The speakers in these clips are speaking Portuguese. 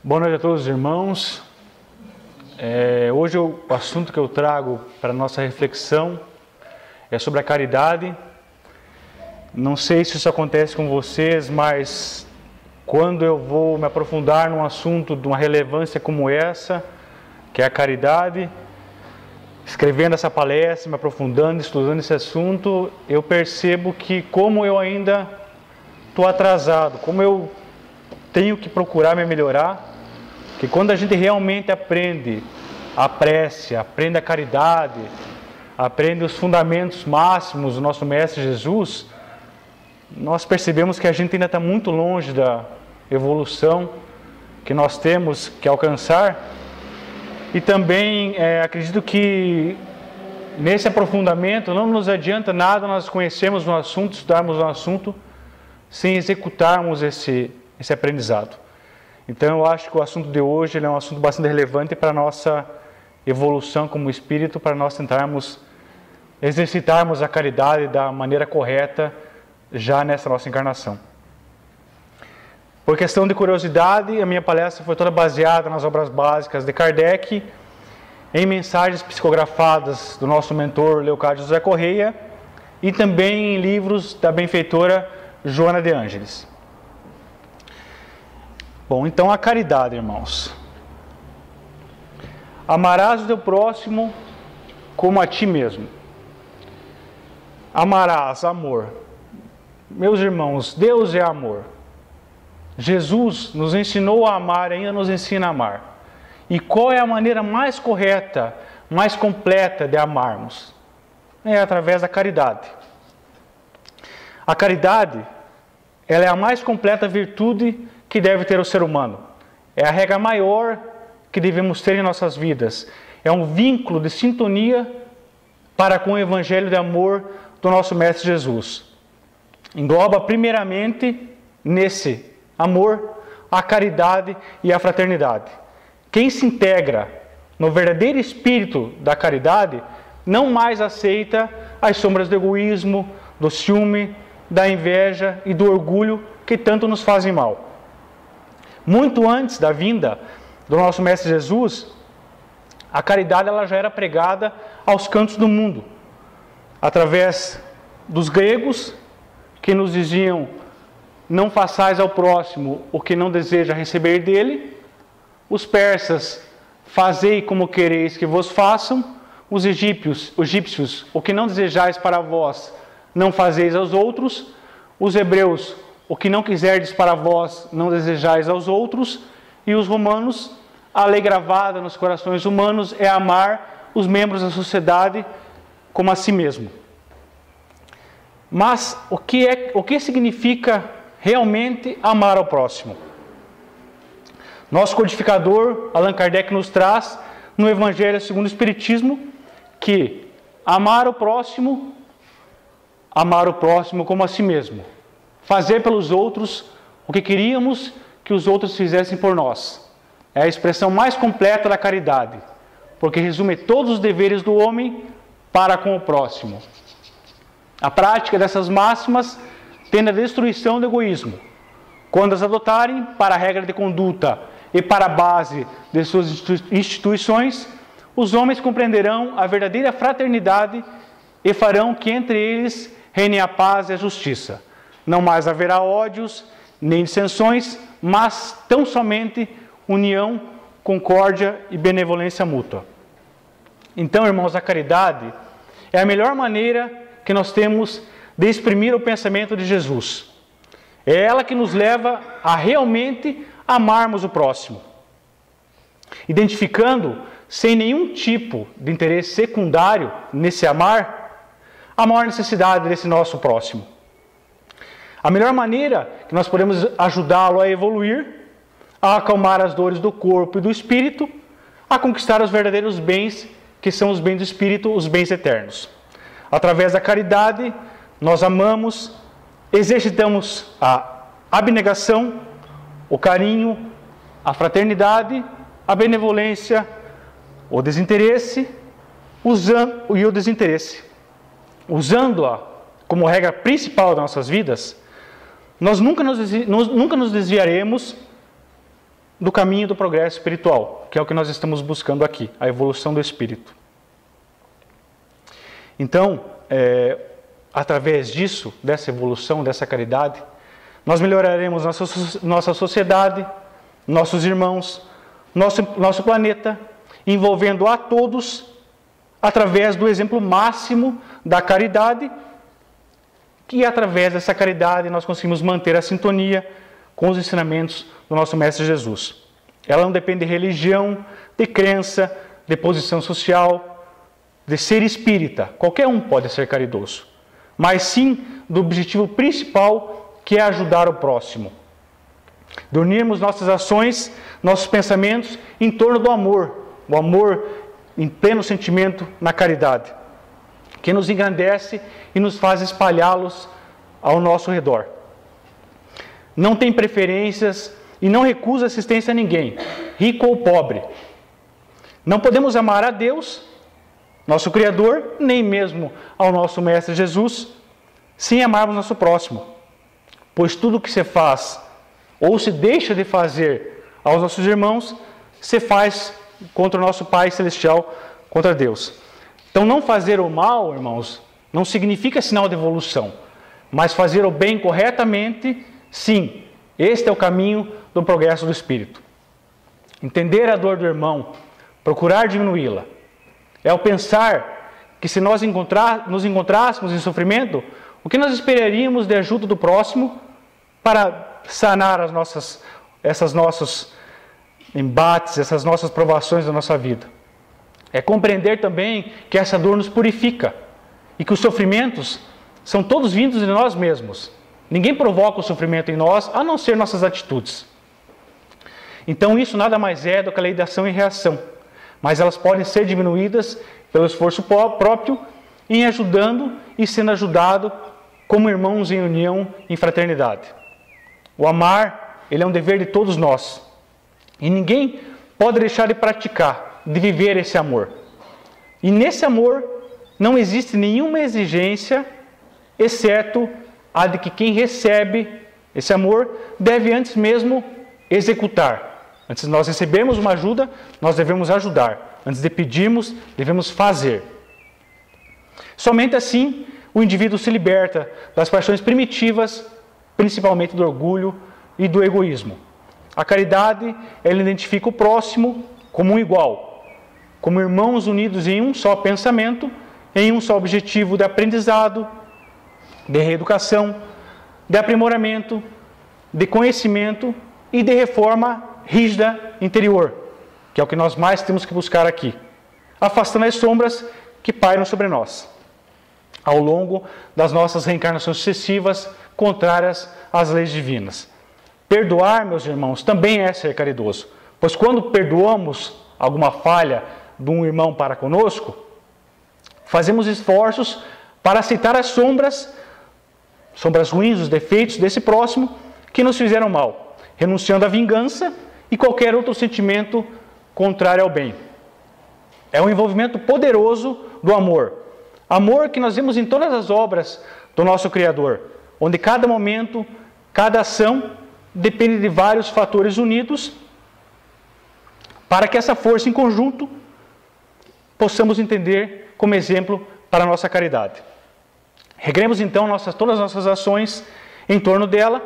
Boa noite a todos os irmãos. Hoje o assunto que eu trago para a nossa reflexão é sobre a caridade. Não sei se isso acontece com vocês, mas quando eu vou me aprofundar num assunto de uma relevância como essa, que é a caridade, escrevendo essa palestra, me aprofundando, estudando esse assunto, eu percebo que como eu ainda estou atrasado, como eu tenho que procurar me melhorar, que quando a gente realmente aprende a prece, aprende a caridade, aprende os fundamentos máximos do nosso Mestre Jesus, nós percebemos que a gente ainda está muito longe da evolução que nós temos que alcançar. E também acredito que nesse aprofundamento não nos adianta nada nós conhecermos um assunto, estudarmos um assunto, sem executarmos esse aprendizado. Então eu acho que o assunto de hoje é um assunto bastante relevante para a nossa evolução como espírito, para nós tentarmos exercitarmos a caridade da maneira correta já nessa nossa encarnação. Por questão de curiosidade, a minha palestra foi toda baseada nas obras básicas de Kardec, em mensagens psicografadas do nosso mentor Leocádio José Correia e também em livros da benfeitora Joana de Ângeles. Bom, então a caridade, irmãos. Amarás o teu próximo como a ti mesmo. Amarás, amor. Meus irmãos, Deus é amor. Jesus nos ensinou a amar e ainda nos ensina a amar. E qual é a maneira mais correta, mais completa de amarmos? É através da caridade. A caridade, ela é a mais completa virtude que deve ter o ser humano. É a regra maior que devemos ter em nossas vidas. É um vínculo de sintonia para com o evangelho de amor do nosso Mestre Jesus. Engloba primeiramente nesse amor a caridade e a fraternidade. Quem se integra no verdadeiro espírito da caridade não mais aceita as sombras do egoísmo, do ciúme, da inveja e do orgulho que tanto nos fazem mal. Muito antes da vinda do nosso Mestre Jesus, a caridade ela já era pregada aos cantos do mundo, através dos gregos, que nos diziam: não façais ao próximo o que não deseja receber dele. Os persas: fazei como quereis que vos façam. Os egípcios: o que não desejais para vós, não fazeis aos outros. Os hebreus: o que não quiserdes para vós, não desejais aos outros. E os romanos: a lei gravada nos corações humanos é amar os membros da sociedade como a si mesmo. Mas o que significa realmente amar ao próximo? Nosso codificador, Allan Kardec, nos traz no Evangelho segundo o Espiritismo que amar o próximo como a si mesmo. Fazer pelos outros o que queríamos que os outros fizessem por nós. É a expressão mais completa da caridade, porque resume todos os deveres do homem para com o próximo. A prática dessas máximas tende à destruição do egoísmo. Quando as adotarem para a regra de conduta e para a base de suas instituições, os homens compreenderão a verdadeira fraternidade e farão que entre eles reine a paz e a justiça. Não mais haverá ódios, nem dissensões, mas tão somente união, concórdia e benevolência mútua. Então, irmãos, a caridade é a melhor maneira que nós temos de exprimir o pensamento de Jesus. É ela que nos leva a realmente amarmos o próximo, identificando, sem nenhum tipo de interesse secundário nesse amar, a maior necessidade desse nosso próximo. A melhor maneira que nós podemos ajudá-lo a evoluir, a acalmar as dores do corpo e do espírito, a conquistar os verdadeiros bens, que são os bens do espírito, os bens eternos. Através da caridade, nós amamos, exercitamos a abnegação, o carinho, a fraternidade, a benevolência, o desinteresse e o desinteresse. Usando-a como regra principal das nossas vidas, nós nunca nos desviaremos do caminho do progresso espiritual, que é o que nós estamos buscando aqui, a evolução do espírito. Então, através disso, dessa evolução, dessa caridade, nós melhoraremos nossa sociedade, nossos irmãos, nosso planeta, envolvendo a todos através do exemplo máximo da caridade, que através dessa caridade nós conseguimos manter a sintonia com os ensinamentos do nosso Mestre Jesus. Ela não depende de religião, de crença, de posição social, de ser espírita. Qualquer um pode ser caridoso, mas sim do objetivo principal, que é ajudar o próximo. De unirmos nossas ações, nossos pensamentos em torno do amor, o amor em pleno sentimento na caridade, que nos engrandece e nos faz espalhá-los ao nosso redor. Não tem preferências e não recusa assistência a ninguém, rico ou pobre. Não podemos amar a Deus, nosso Criador, nem mesmo ao nosso Mestre Jesus, sem amarmos nosso próximo. Pois tudo que se faz ou se deixa de fazer aos nossos irmãos, se faz contra o nosso Pai Celestial, contra Deus. Então, não fazer o mal, irmãos, não significa sinal de evolução, mas fazer o bem corretamente, sim, este é o caminho do progresso do Espírito. Entender a dor do irmão, procurar diminuí-la, é o pensar que se nós nos encontrássemos em sofrimento, o que nós esperaríamos de ajuda do próximo para sanar esses nossos embates, essas nossas provações da nossa vida. É compreender também que essa dor nos purifica e que os sofrimentos são todos vindos de nós mesmos. Ninguém provoca o sofrimento em nós, a não ser nossas atitudes. Então isso nada mais é do que a lei da ação e reação, mas elas podem ser diminuídas pelo esforço próprio, em ajudando e sendo ajudado como irmãos em união, em fraternidade. O amar, ele é um dever de todos nós. E ninguém pode deixar de praticar, de viver esse amor. E nesse amor não existe nenhuma exigência, exceto a de que quem recebe esse amor deve antes mesmo executar. Antes de nós recebermos uma ajuda, nós devemos ajudar. Antes de pedirmos, devemos fazer. Somente assim o indivíduo se liberta das paixões primitivas, principalmente do orgulho e do egoísmo. A caridade, ela identifica o próximo como um igual, como irmãos unidos em um só pensamento, em um só objetivo de aprendizado, de reeducação, de aprimoramento, de conhecimento e de reforma rígida interior, que é o que nós mais temos que buscar aqui, afastando as sombras que pairam sobre nós, ao longo das nossas reencarnações sucessivas, contrárias às leis divinas. Perdoar, meus irmãos, também é ser caridoso, pois quando perdoamos alguma falha de um irmão para conosco, fazemos esforços para aceitar as sombras ruins, os defeitos desse próximo que nos fizeram mal, renunciando à vingança e qualquer outro sentimento contrário ao bem. É um envolvimento poderoso do amor. Amor que nós vemos em todas as obras do nosso Criador, onde cada momento, cada ação depende de vários fatores unidos para que essa força em conjunto possamos entender como exemplo para a nossa caridade. Regremos então todas as nossas ações em torno dela,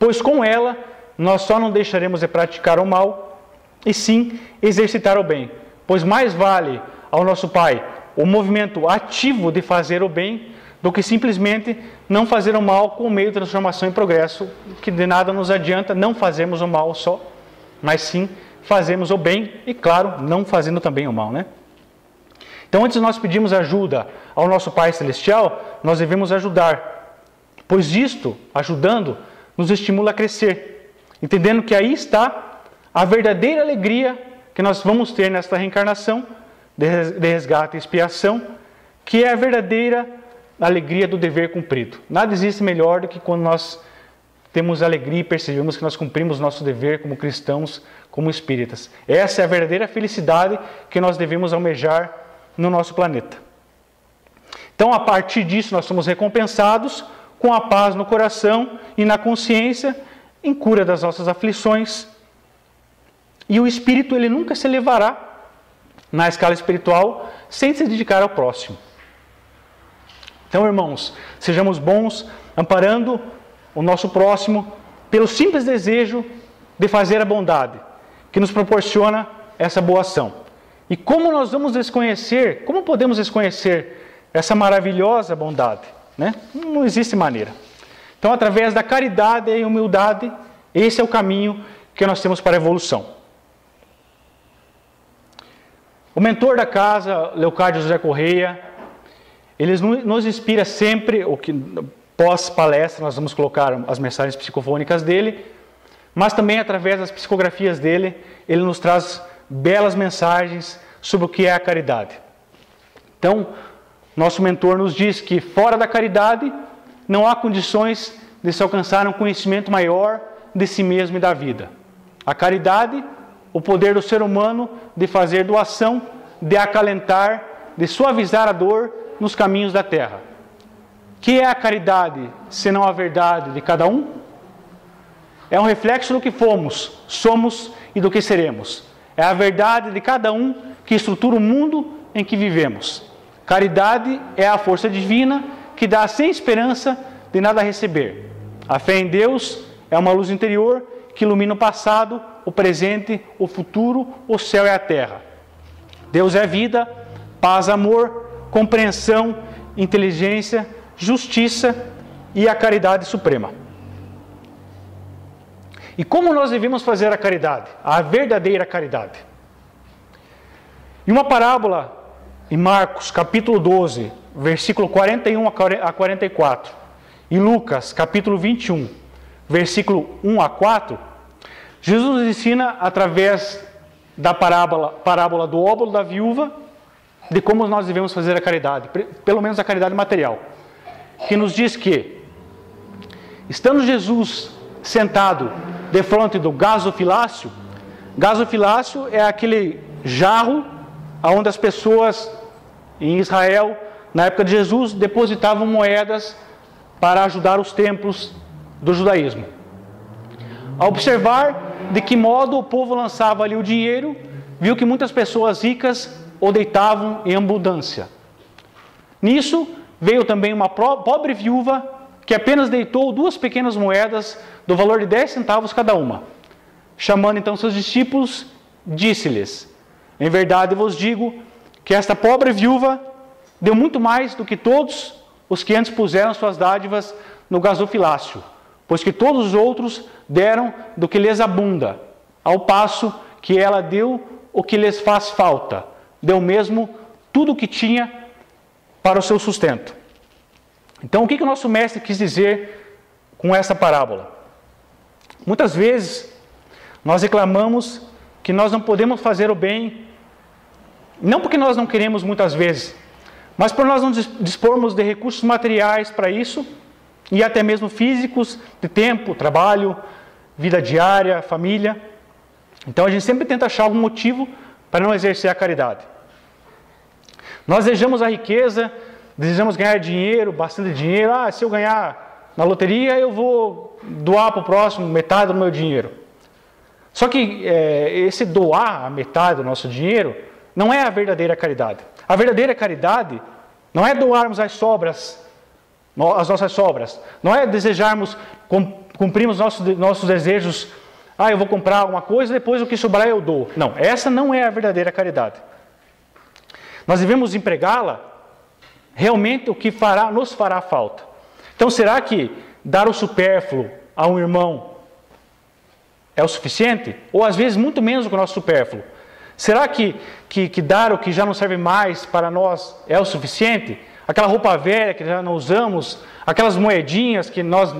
pois com ela nós só não deixaremos de praticar o mal, e sim exercitar o bem, pois mais vale ao nosso Pai o movimento ativo de fazer o bem do que simplesmente não fazer o mal com o meio de transformação e progresso, que de nada nos adianta não fazermos o mal só, mas sim fazemos o bem e, claro, não fazendo também o mal, né? Então, antes de nós pedirmos ajuda ao nosso Pai Celestial, nós devemos ajudar, pois isto, ajudando, nos estimula a crescer, entendendo que aí está a verdadeira alegria que nós vamos ter nesta reencarnação de resgate e expiação, que é a verdadeira alegria do dever cumprido. Nada existe melhor do que quando nós temos alegria e percebemos que nós cumprimos nosso dever como cristãos, como espíritas. Essa é a verdadeira felicidade que nós devemos almejar no nosso planeta. Então, a partir disso, nós somos recompensados com a paz no coração e na consciência, em cura das nossas aflições, E o espírito, ele nunca se elevará na escala espiritual sem se dedicar ao próximo. Então, irmãos, sejamos bons, amparando o nosso próximo pelo simples desejo de fazer a bondade, que nos proporciona essa boa ação. E como nós vamos desconhecer, como podemos desconhecer essa maravilhosa bondade? Né? Não existe maneira. Então, através da caridade e humildade, esse é o caminho que nós temos para a evolução. O mentor da casa, Leocádio José Correia, ele nos inspira sempre, pós-palestra nós vamos colocar as mensagens psicofônicas dele, mas também através das psicografias dele, ele nos traz belas mensagens sobre o que é a caridade. Então, nosso mentor nos diz que fora da caridade não há condições de se alcançar um conhecimento maior de si mesmo e da vida. A caridade, o poder do ser humano de fazer doação, de acalentar, de suavizar a dor nos caminhos da terra. Que é a caridade, senão a verdade de cada um? É um reflexo do que fomos, somos e do que seremos. É a verdade de cada um que estrutura o mundo em que vivemos. Caridade é a força divina que dá sem esperança de nada receber. A fé em Deus é uma luz interior que ilumina o passado, o presente, o futuro, o céu e a terra. Deus é vida, paz, amor, compreensão, inteligência, justiça e a caridade suprema. E como nós devemos fazer a caridade? A verdadeira caridade. Em uma parábola, em Marcos, capítulo 12, versículo 41 a 44, e Lucas, capítulo 21, versículo 1 a 4, Jesus nos ensina, através da parábola do óbolo da viúva, de como nós devemos fazer a caridade, pelo menos a caridade material, que nos diz que, estando Jesus sentado defronte do gasofilácio é aquele jarro onde as pessoas em Israel, na época de Jesus, depositavam moedas para ajudar os templos do judaísmo. Ao observar de que modo o povo lançava ali o dinheiro, viu que muitas pessoas ricas o deitavam em abundância. Nisso veio também uma pobre viúva que apenas deitou 2 pequenas moedas do valor de 10 centavos cada uma. Chamando então seus discípulos, disse-lhes: em verdade vos digo que esta pobre viúva deu muito mais do que todos os que antes puseram suas dádivas no gasofilácio, pois que todos os outros deram do que lhes abunda, ao passo que ela deu o que lhes faz falta, deu mesmo tudo o que tinha para o seu sustento. Então, o que o nosso mestre quis dizer com essa parábola? Muitas vezes, nós reclamamos que nós não podemos fazer o bem, não porque nós não queremos muitas vezes, mas por nós não dispormos de recursos materiais para isso, e até mesmo físicos, de tempo, trabalho, vida diária, família. Então, a gente sempre tenta achar algum motivo para não exercer a caridade. Nós desejamos a riqueza, desejamos ganhar dinheiro, bastante dinheiro. Se eu ganhar na loteria, eu vou doar para o próximo metade do meu dinheiro. Só que esse doar a metade do nosso dinheiro não é a verdadeira caridade. A verdadeira caridade não é doarmos as nossas sobras. Não é desejarmos, cumprirmos nossos desejos. Eu vou comprar alguma coisa, depois o que sobrar eu dou. Não, essa não é a verdadeira caridade. Nós devemos empregá-la realmente o que nos fará falta. Então, será que dar o supérfluo a um irmão é o suficiente? Ou às vezes muito menos do que o nosso supérfluo? Será que dar o que já não serve mais para nós é o suficiente? Aquela roupa velha que já não usamos, aquelas moedinhas que nós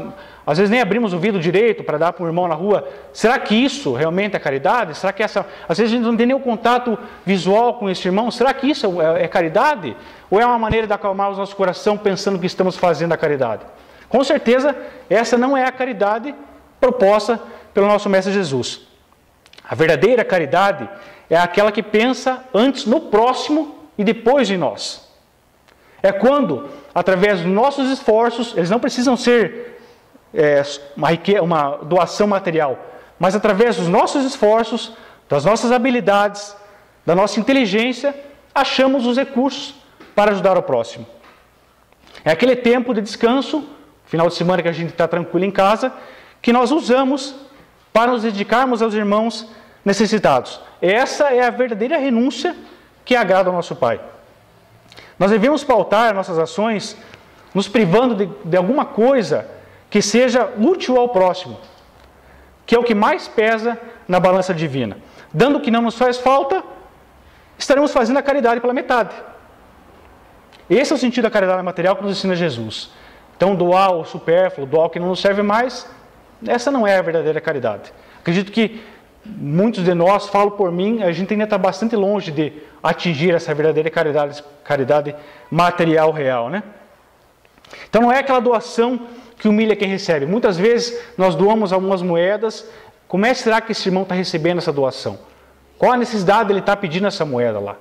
às vezes nem abrimos o vidro direito para dar para um irmão na rua. Será que isso realmente é caridade? Será que às vezes a gente não tem nenhum contato visual com esse irmão? Será que isso é caridade? Ou é uma maneira de acalmar o nosso coração pensando que estamos fazendo a caridade? Com certeza, essa não é a caridade proposta pelo nosso Mestre Jesus. A verdadeira caridade é aquela que pensa antes no próximo e depois em nós. É quando, através dos nossos esforços, eles não precisam ser uma doação material, mas através dos nossos esforços, das nossas habilidades, da nossa inteligência, achamos os recursos para ajudar o próximo. É aquele tempo de descanso, final de semana que a gente está tranquilo em casa, que nós usamos para nos dedicarmos aos irmãos necessitados. Essa é a verdadeira renúncia que agrada ao nosso Pai. Nós devemos pautar nossas ações nos privando de alguma coisa que seja útil ao próximo, que é o que mais pesa na balança divina. Dando o que não nos faz falta, estaremos fazendo a caridade pela metade. Esse é o sentido da caridade material que nos ensina Jesus. Então, doar o supérfluo, doar o que não nos serve mais, essa não é a verdadeira caridade. Acredito que muitos de nós, falo por mim, a gente ainda está bastante longe de atingir essa verdadeira caridade material real, né? Então não é aquela doação que humilha quem recebe. Muitas vezes nós doamos algumas moedas. Como é que será que esse irmão está recebendo essa doação? Qual a necessidade ele está pedindo essa moeda lá?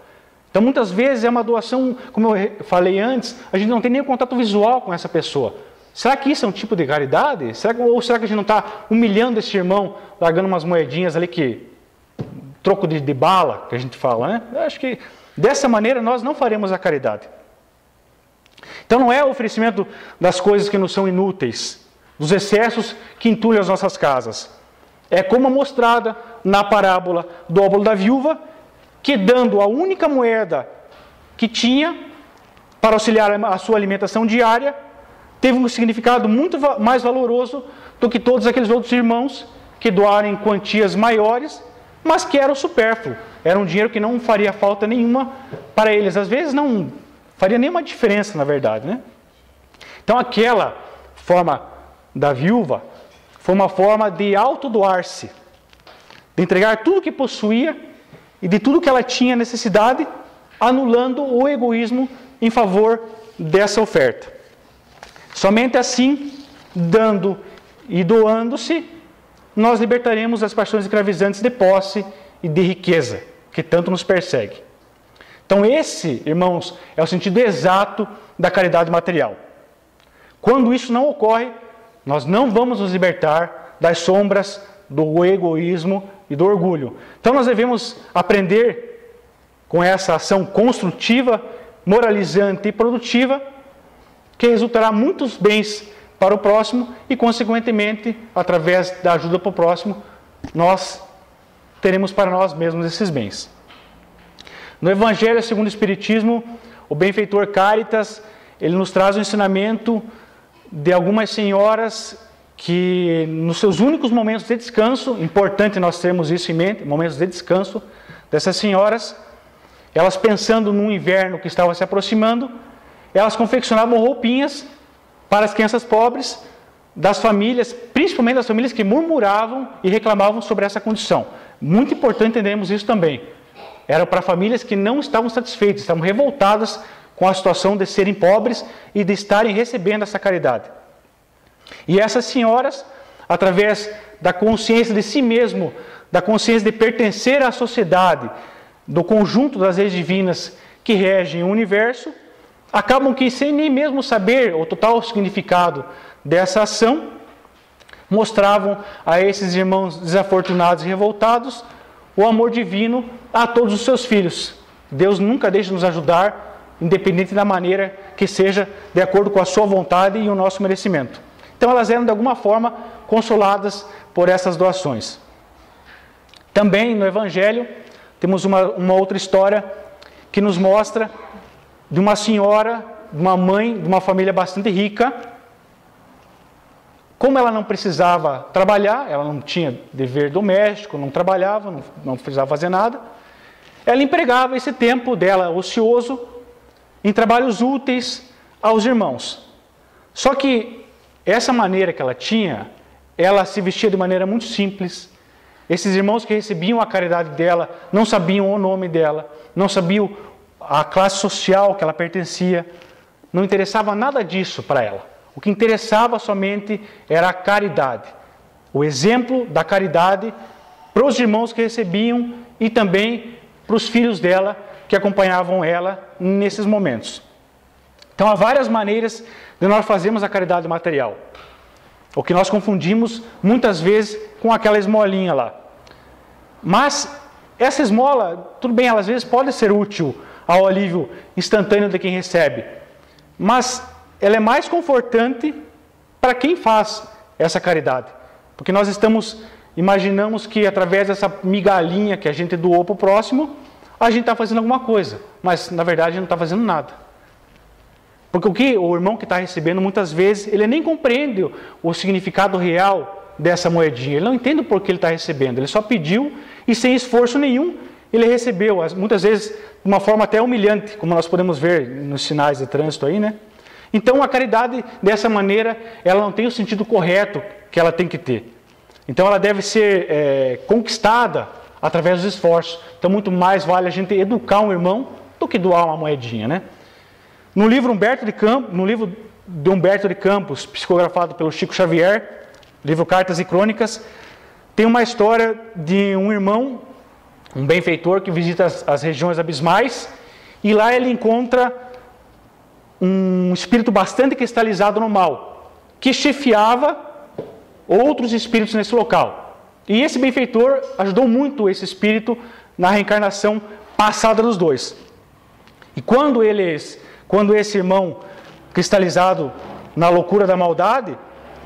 Então muitas vezes é uma doação, como eu falei antes, a gente não tem nem contato visual com essa pessoa. Será que isso é um tipo de caridade? Ou será que a gente não está humilhando esse irmão, largando umas moedinhas ali troco de bala, que a gente fala, né? Eu acho que dessa maneira nós não faremos a caridade. Então não é o oferecimento das coisas que nos são inúteis, dos excessos que entulham as nossas casas. É como mostrada na parábola do óbolo da viúva, que dando a única moeda que tinha para auxiliar a sua alimentação diária, teve um significado muito mais valoroso do que todos aqueles outros irmãos que doaram em quantias maiores, mas que era o supérfluo. Era um dinheiro que não faria falta nenhuma para eles. Às vezes não faria nenhuma diferença, na verdade, né? Então aquela forma da viúva foi uma forma de autodoar-se, de entregar tudo que possuía e de tudo que ela tinha necessidade, anulando o egoísmo em favor dessa oferta. Somente assim, dando e doando-se, nós libertaremos as paixões escravizantes de posse e de riqueza, que tanto nos persegue. Então esse, irmãos, é o sentido exato da caridade material. Quando isso não ocorre, nós não vamos nos libertar das sombras do egoísmo e do orgulho. Então nós devemos aprender com essa ação construtiva, moralizante e produtiva, que resultará muitos bens para o próximo e, consequentemente, através da ajuda para o próximo, nós teremos para nós mesmos esses bens. No Evangelho segundo o Espiritismo, o benfeitor Cáritas, ele nos traz um ensinamento de algumas senhoras que, nos seus únicos momentos de descanso, importante nós termos isso em mente, momentos de descanso dessas senhoras, elas pensando no inverno que estava se aproximando, elas confeccionavam roupinhas para as crianças pobres das famílias, principalmente das famílias que murmuravam e reclamavam sobre essa condição. Muito importante entendermos isso também. Era para famílias que não estavam satisfeitas, estavam revoltadas com a situação de serem pobres e de estarem recebendo essa caridade. E essas senhoras, através da consciência de si mesmo, da consciência de pertencer à sociedade, do conjunto das leis divinas que regem o universo, acabam que, sem nem mesmo saber o total significado dessa ação, mostravam a esses irmãos desafortunados e revoltados o amor divino a todos os seus filhos. Deus nunca deixa de nos ajudar, independente da maneira que seja, de acordo com a sua vontade e o nosso merecimento. Então elas eram de alguma forma consoladas por essas doações. Também no Evangelho temos uma outra história que nos mostra de uma senhora, de uma mãe, de uma família bastante rica. Como ela não precisava trabalhar, ela não tinha dever doméstico, não trabalhava, não precisava fazer nada, ela empregava esse tempo dela ocioso em trabalhos úteis aos irmãos. Só que essa maneira que ela tinha, ela se vestia de maneira muito simples. Esses irmãos que recebiam a caridade dela não sabiam o nome dela, não sabiam a classe social que ela pertencia, não interessava nada disso para ela. O que interessava somente era a caridade, o exemplo da caridade para os irmãos que recebiam e também para os filhos dela que acompanhavam ela nesses momentos. Então há várias maneiras de nós fazermos a caridade material, o que nós confundimos muitas vezes com aquela esmolinha lá. Mas essa esmola, tudo bem, ela às vezes pode ser útil ao alívio instantâneo de quem recebe, mas ela é mais confortante para quem faz essa caridade. Porque nós imaginamos que através dessa migalhinha que a gente doou para o próximo, a gente está fazendo alguma coisa, mas na verdade a gente não está fazendo nada. Porque o irmão que está recebendo, muitas vezes, ele nem compreende o significado real dessa moedinha. Ele não entende o porquê ele está recebendo. Ele só pediu e sem esforço nenhum ele recebeu. Muitas vezes de uma forma até humilhante, como nós podemos ver nos sinais de trânsito aí, né? Então a caridade, dessa maneira, ela não tem o sentido correto que ela tem que ter. Então ela deve ser conquistada através dos esforços. Então muito mais vale a gente educar um irmão do que doar uma moedinha, né? No livro de Humberto de Campos, psicografado pelo Chico Xavier, livro Cartas e Crônicas, tem uma história de um irmão, um benfeitor que visita as regiões abismais, e lá ele encontra um espírito bastante cristalizado no mal, que chefiava outros espíritos nesse local. E esse benfeitor ajudou muito esse espírito na reencarnação passada dos dois. E quando esse irmão cristalizado na loucura da maldade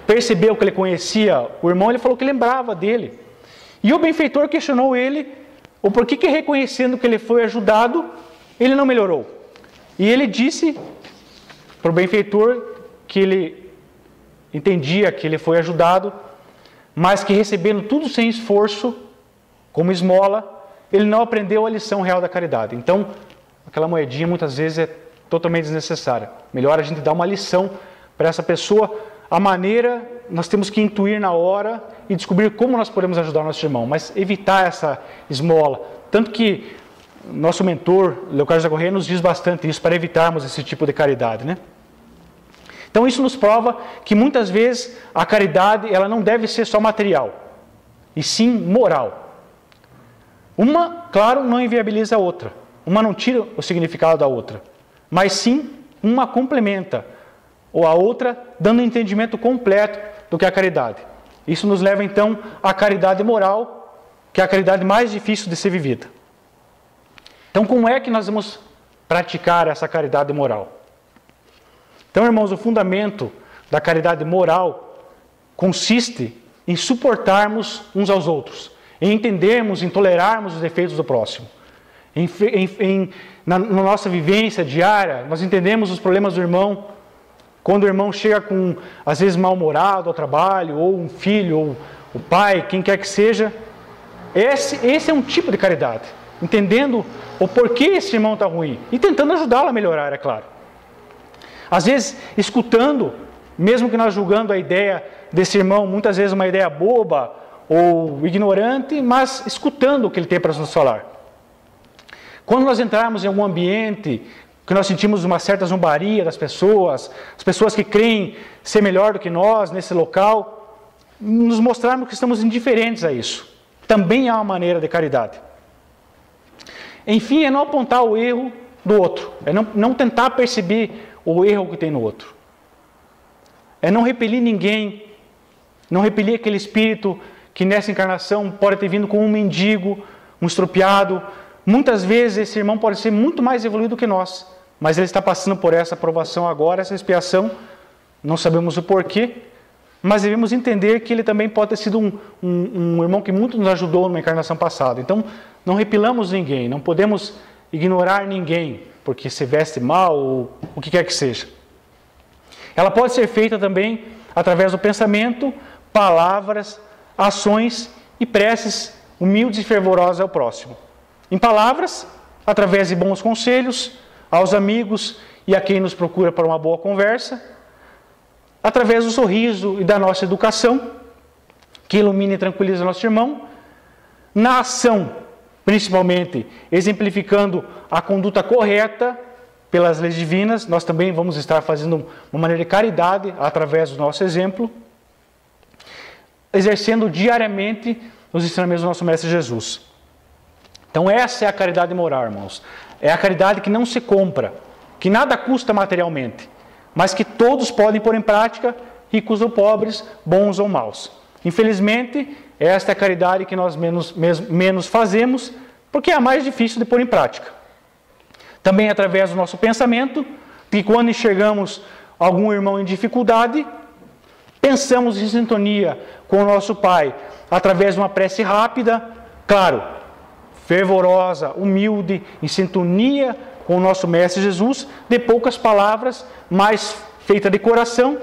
percebeu que ele conhecia o irmão, ele falou que lembrava dele. E o benfeitor questionou ele o porquê que, reconhecendo que ele foi ajudado, ele não melhorou. E ele disse para o benfeitor que ele entendia que ele foi ajudado, mas que recebendo tudo sem esforço, como esmola, ele não aprendeu a lição real da caridade. Então, aquela moedinha muitas vezes é totalmente desnecessária. Melhor a gente dar uma lição para essa pessoa. A maneira, nós temos que intuir na hora e descobrir como nós podemos ajudar o nosso irmão, mas evitar essa esmola. Tanto que nosso mentor, Leocádio da Correia, nos diz bastante isso, para evitarmos esse tipo de caridade, né? Então isso nos prova que muitas vezes a caridade ela não deve ser só material, e sim moral. Uma, claro, não inviabiliza a outra. Uma não tira o significado da outra, mas sim uma complementa ou a outra, dando um entendimento completo do que é a caridade. Isso nos leva então à caridade moral, que é a caridade mais difícil de ser vivida. Então, como é que nós vamos praticar essa caridade moral? Então, irmãos, o fundamento da caridade moral consiste em suportarmos uns aos outros, em entendermos, em tolerarmos os defeitos do próximo. Na nossa vivência diária, nós entendemos os problemas do irmão. Quando o irmão chega com, às vezes, mal-humorado ao trabalho, ou um filho, ou o pai, quem quer que seja, esse é um tipo de caridade. Entendendo o porquê esse irmão está ruim e tentando ajudá-lo a melhorar, é claro. Às vezes, escutando, mesmo que nós julgando a ideia desse irmão, muitas vezes uma ideia boba ou ignorante, mas escutando o que ele tem para nos falar. Quando nós entrarmos em algum ambiente que nós sentimos uma certa zombaria das pessoas, as pessoas que creem ser melhor do que nós nesse local, nos mostrarmos que estamos indiferentes a isso. Também há uma maneira de caridade. Enfim, é não apontar o erro do outro, é não tentar perceber o erro que tem no outro. É não repelir ninguém, não repelir aquele espírito que nessa encarnação pode ter vindo como um mendigo, um estropiado. Muitas vezes esse irmão pode ser muito mais evoluído que nós, mas ele está passando por essa provação agora, essa expiação, não sabemos o porquê, mas devemos entender que ele também pode ter sido um irmão que muito nos ajudou numa encarnação passada. Então, não repilamos ninguém, não podemos ignorar ninguém, porque se veste mal ou o que quer que seja. Ela pode ser feita também através do pensamento, palavras, ações e preces humildes e fervorosas ao próximo. Em palavras, através de bons conselhos aos amigos e a quem nos procura para uma boa conversa, através do sorriso e da nossa educação, que ilumina e tranquiliza nosso irmão, na ação, principalmente exemplificando a conduta correta pelas leis divinas. Nós também vamos estar fazendo uma maneira de caridade através do nosso exemplo, exercendo diariamente os ensinamentos do nosso Mestre Jesus. Então essa é a caridade moral, irmãos. É a caridade que não se compra, que nada custa materialmente, mas que todos podem pôr em prática, ricos ou pobres, bons ou maus. Infelizmente, esta é a caridade que nós menos fazemos, porque é a mais difícil de pôr em prática. Também através do nosso pensamento, que quando enxergamos algum irmão em dificuldade, pensamos em sintonia com o nosso Pai, através de uma prece rápida, claro, fervorosa, humilde, em sintonia com o nosso Mestre Jesus, de poucas palavras, mas feita de coração,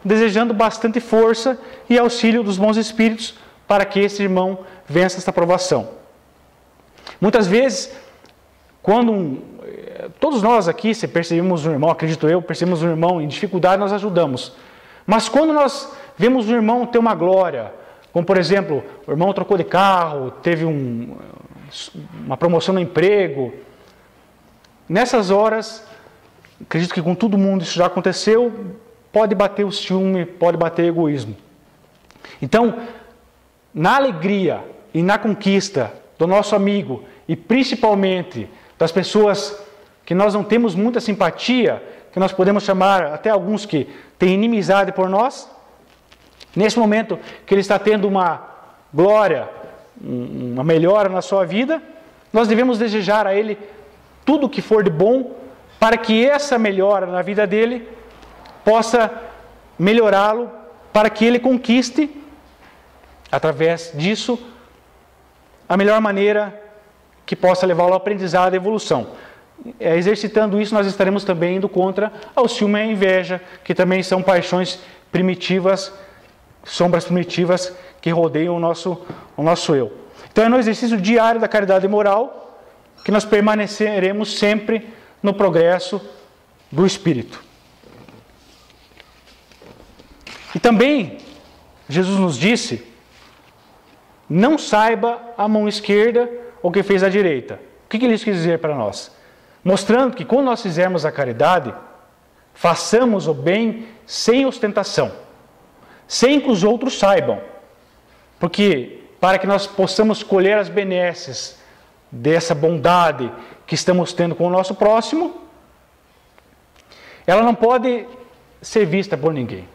desejando bastante força e auxílio dos bons espíritos para que esse irmão vença esta provação. Muitas vezes, quando todos nós aqui, se percebemos um irmão, acredito eu, percebemos um irmão em dificuldade, nós ajudamos. Mas quando nós vemos um irmão ter uma glória, como por exemplo, o irmão trocou de carro, teve uma promoção no emprego, nessas horas, acredito que com todo mundo isso já aconteceu, pode bater o ciúme, pode bater o egoísmo. Então, na alegria e na conquista do nosso amigo, e principalmente das pessoas que nós não temos muita simpatia, que nós podemos chamar até alguns que têm inimizade por nós, nesse momento que ele está tendo uma glória, uma melhora na sua vida, nós devemos desejar a ele tudo o que for de bom, para que essa melhora na vida dele possa melhorá-lo, para que ele conquiste, através disso, a melhor maneira que possa levá-lo ao aprendizado e à evolução. Exercitando isso, nós estaremos também indo contra o ciúme e a inveja, que também são paixões primitivas, sombras primitivas que rodeiam o nosso eu. Então é no exercício diário da caridade moral que nós permaneceremos sempre no progresso do Espírito. E também, Jesus nos disse, não saiba a mão esquerda o que fez a direita. O que ele quis dizer para nós? Mostrando que quando nós fizermos a caridade, façamos o bem sem ostentação, sem que os outros saibam. Porque para que nós possamos colher as benesses dessa bondade que estamos tendo com o nosso próximo, ela não pode ser vista por ninguém.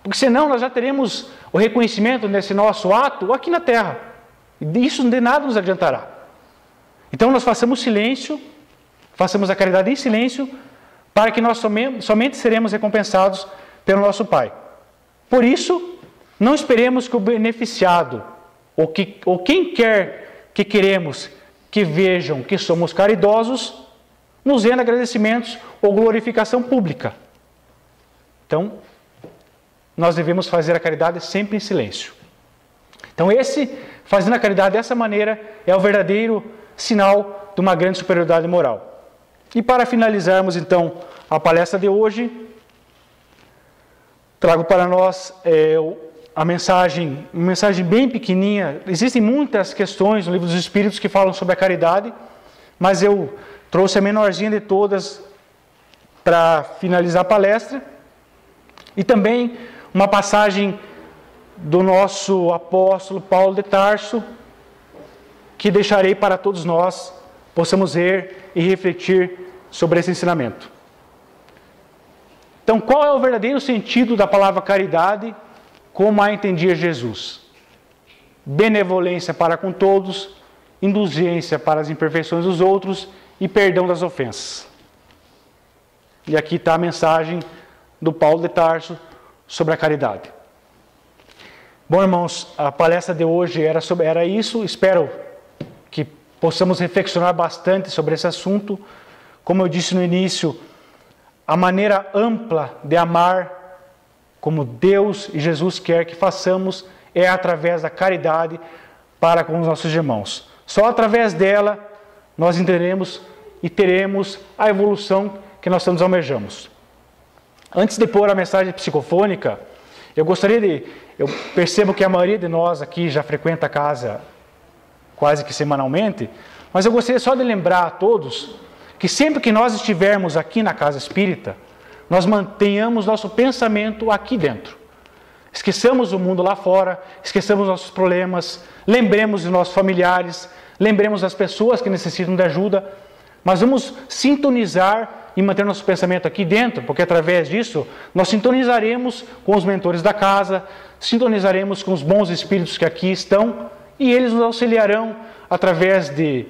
Porque senão nós já teremos o reconhecimento desse nosso ato aqui na terra. E isso de nada nos adiantará. Então nós façamos silêncio, façamos a caridade em silêncio, para que nós somente seremos recompensados pelo nosso Pai. Por isso, não esperemos que o beneficiado, ou quem quer que queremos que vejam que somos caridosos, nos renda agradecimentos ou glorificação pública. Então, nós devemos fazer a caridade sempre em silêncio. Então, fazendo a caridade dessa maneira, é o verdadeiro sinal de uma grande superioridade moral. E para finalizarmos, então, a palestra de hoje, trago para nós uma mensagem bem pequenininha. Existem muitas questões no Livro dos Espíritos que falam sobre a caridade, mas eu trouxe a menorzinha de todas para finalizar a palestra. E também uma passagem do nosso apóstolo Paulo de Tarso, que deixarei para todos nós possamos ver e refletir sobre esse ensinamento. Então, qual é o verdadeiro sentido da palavra caridade, como a entendia Jesus? Benevolência para com todos, indulgência para as imperfeições dos outros e perdão das ofensas. E aqui está a mensagem do Paulo de Tarso sobre a caridade. Bom, irmãos, a palestra de hoje era isso. Espero que possamos reflexionar bastante sobre esse assunto. Como eu disse no início, a maneira ampla de amar, como Deus e Jesus quer que façamos, é através da caridade para com os nossos irmãos. Só através dela nós entenderemos e teremos a evolução que nós tanto almejamos. Antes de pôr a mensagem psicofônica, eu percebo que a maioria de nós aqui já frequenta a casa quase que semanalmente, mas eu gostaria só de lembrar a todos que sempre que nós estivermos aqui na casa espírita, nós mantenhamos nosso pensamento aqui dentro. Esqueçamos o mundo lá fora, esqueçamos nossos problemas, lembremos dos nossos familiares, lembremos das pessoas que necessitam de ajuda, mas vamos sintonizar e manter nosso pensamento aqui dentro, porque através disso nós sintonizaremos com os mentores da casa, sintonizaremos com os bons espíritos que aqui estão, e eles nos auxiliarão através de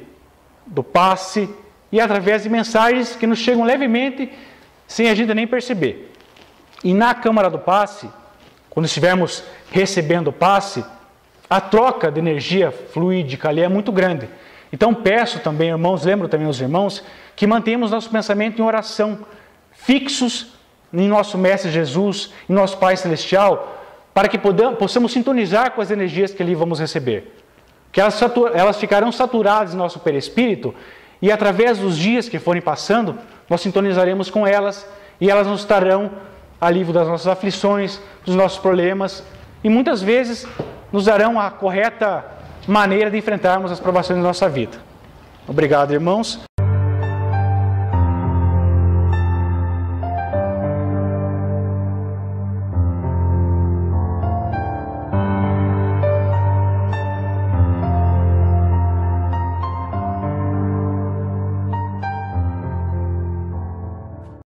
do passe e através de mensagens que nos chegam levemente, sem a gente nem perceber. E na câmara do passe, quando estivermos recebendo o passe, a troca de energia fluídica ali é muito grande. Então peço também, irmãos, lembro também aos irmãos, que mantenhamos nosso pensamento em oração, fixos em nosso Mestre Jesus, em nosso Pai Celestial, para que possamos sintonizar com as energias que ali vamos receber. Que elas ficarão saturadas em nosso perispírito e através dos dias que forem passando, nós sintonizaremos com elas e elas nos trarão alívio das nossas aflições, dos nossos problemas e muitas vezes nos darão a correta maneira de enfrentarmos as provações da nossa vida. Obrigado, irmãos.